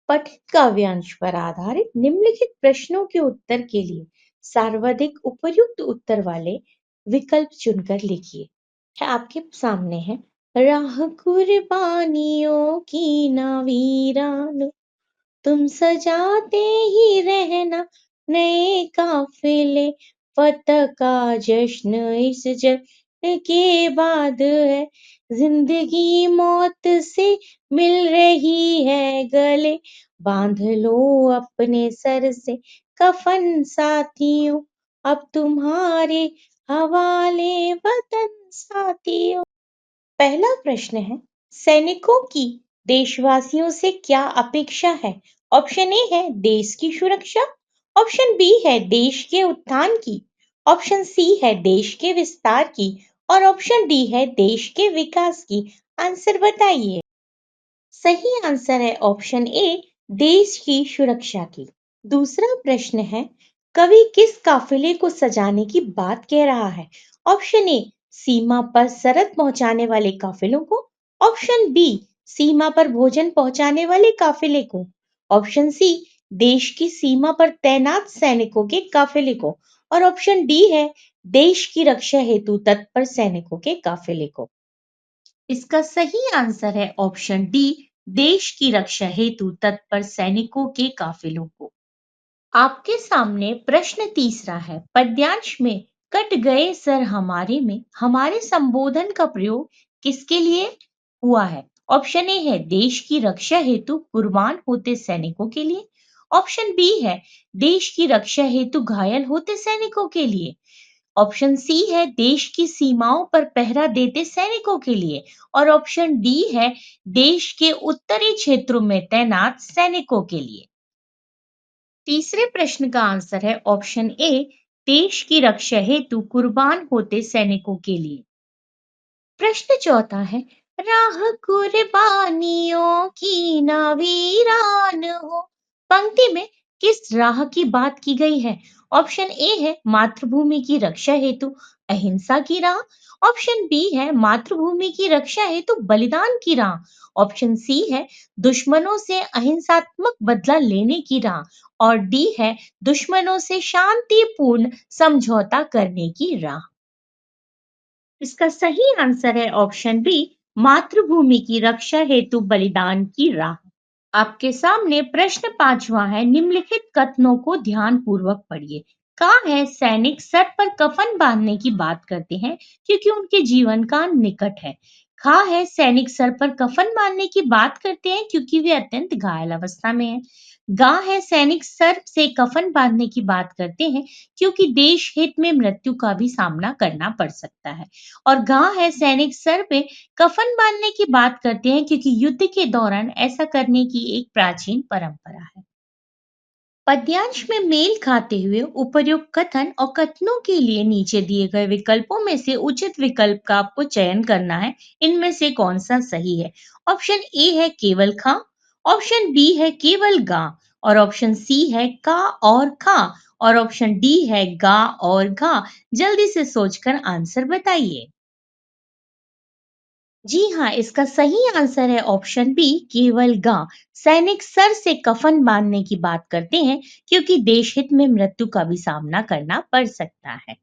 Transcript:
पठित काव्यांश पर आधारित निम्नलिखित प्रश्नों के उत्तर के लिए सर्वाधिक उपयुक्त उत्तर वाले विकल्प चुनकर लिखिए। आपके सामने है, राह कुर्बानियों की ना वीरान, तुम सजाते ही रहना नए काफिले, फतह का जश्न इस जश्न के बाद है, जिंदगी मौत से मिल रही है गले, बांध लो अपने सर से कफन साथियों, अब तुम्हारे हवाले वतन साथियों। पहला प्रश्न है, सैनिकों की देशवासियों से क्या अपेक्षा है? ऑप्शन ए है देश की सुरक्षा, ऑप्शन बी है देश के उत्थान की, ऑप्शन सी है देश के विस्तार की और ऑप्शन डी है देश के विकास की। आंसर बताइए। सही आंसर है ऑप्शन ए, देश की सुरक्षा की। दूसरा प्रश्न है, कवि किस काफिले को सजाने की बात कह रहा है? ऑप्शन ए, सीमा पर सरहद पहुंचाने वाले काफिलों को, ऑप्शन बी, सीमा पर भोजन पहुंचाने वाले काफिले को, ऑप्शन सी, देश की सीमा पर तैनात सैनिकों के काफिले को और ऑप्शन डी है देश की रक्षा हेतु तत्पर सैनिकों के काफिले को। इसका सही आंसर है ऑप्शन डी, देश की रक्षा हेतु तत्पर सैनिकों के काफिलों को। आपके सामने प्रश्न तीसरा है, पद्यांश में कट गए सर हमारे में हमारे संबोधन का प्रयोग किसके लिए हुआ है? ऑप्शन ए है देश की रक्षा हेतु कुर्बान होते सैनिकों के लिए, ऑप्शन बी है देश की रक्षा हेतु घायल होते सैनिकों के लिए, ऑप्शन सी है देश की सीमाओं पर पहरा देते सैनिकों के लिए और ऑप्शन डी है देश के उत्तरी क्षेत्रों में तैनात सैनिकों के लिए। तीसरे प्रश्न का आंसर है ऑप्शन ए, देश की रक्षा हेतु कुर्बान होते सैनिकों के लिए। प्रश्न चौथा है, राह कुर्बानियों की ना वीरान हो, पंक्ति में किस राह की बात की गई है? ऑप्शन ए है मातृभूमि की रक्षा हेतु अहिंसा की राह, ऑप्शन बी है मातृभूमि की रक्षा हेतु बलिदान की राह, ऑप्शन सी है दुश्मनों से अहिंसात्मक बदला लेने की राह और डी है दुश्मनों से शांतिपूर्ण समझौता करने की राह। इसका सही आंसर है ऑप्शन बी, मातृभूमि की रक्षा हेतु बलिदान की राह। आपके सामने प्रश्न पांचवा है, निम्नलिखित कथनों को ध्यान पूर्वक पढ़िए। कहाँ है सैनिक सर पर कफन बांधने की बात करते हैं क्योंकि उनके जीवन का निकट है। कहाँ है सैनिक सर पर कफन बांधने की बात करते हैं क्योंकि वे अत्यंत घायल अवस्था में हैं। गां है सैनिक सर से कफन बांधने की बात करते हैं क्योंकि देश हित में मृत्यु का भी सामना करना पड़ सकता है और गां है सैनिक सर पे कफन बांधने की बात करते हैं क्योंकि युद्ध के दौरान ऐसा करने की एक प्राचीन परंपरा है। पद्यांश में मेल खाते हुए उपर्युक्त कथन और कथनों के लिए नीचे दिए गए विकल्पों में से उचित विकल्प का आपको चयन करना है। इनमें से कौन सा सही है? ऑप्शन ए है केवल खां, ऑप्शन बी है केवल गा और ऑप्शन सी है का और खा और ऑप्शन डी है गा और घा। जल्दी से सोचकर आंसर बताइए। जी हाँ, इसका सही आंसर है ऑप्शन बी, केवल गां। सैनिक सर से कफन बांधने की बात करते हैं क्योंकि देश हित में मृत्यु का भी सामना करना पड़ सकता है।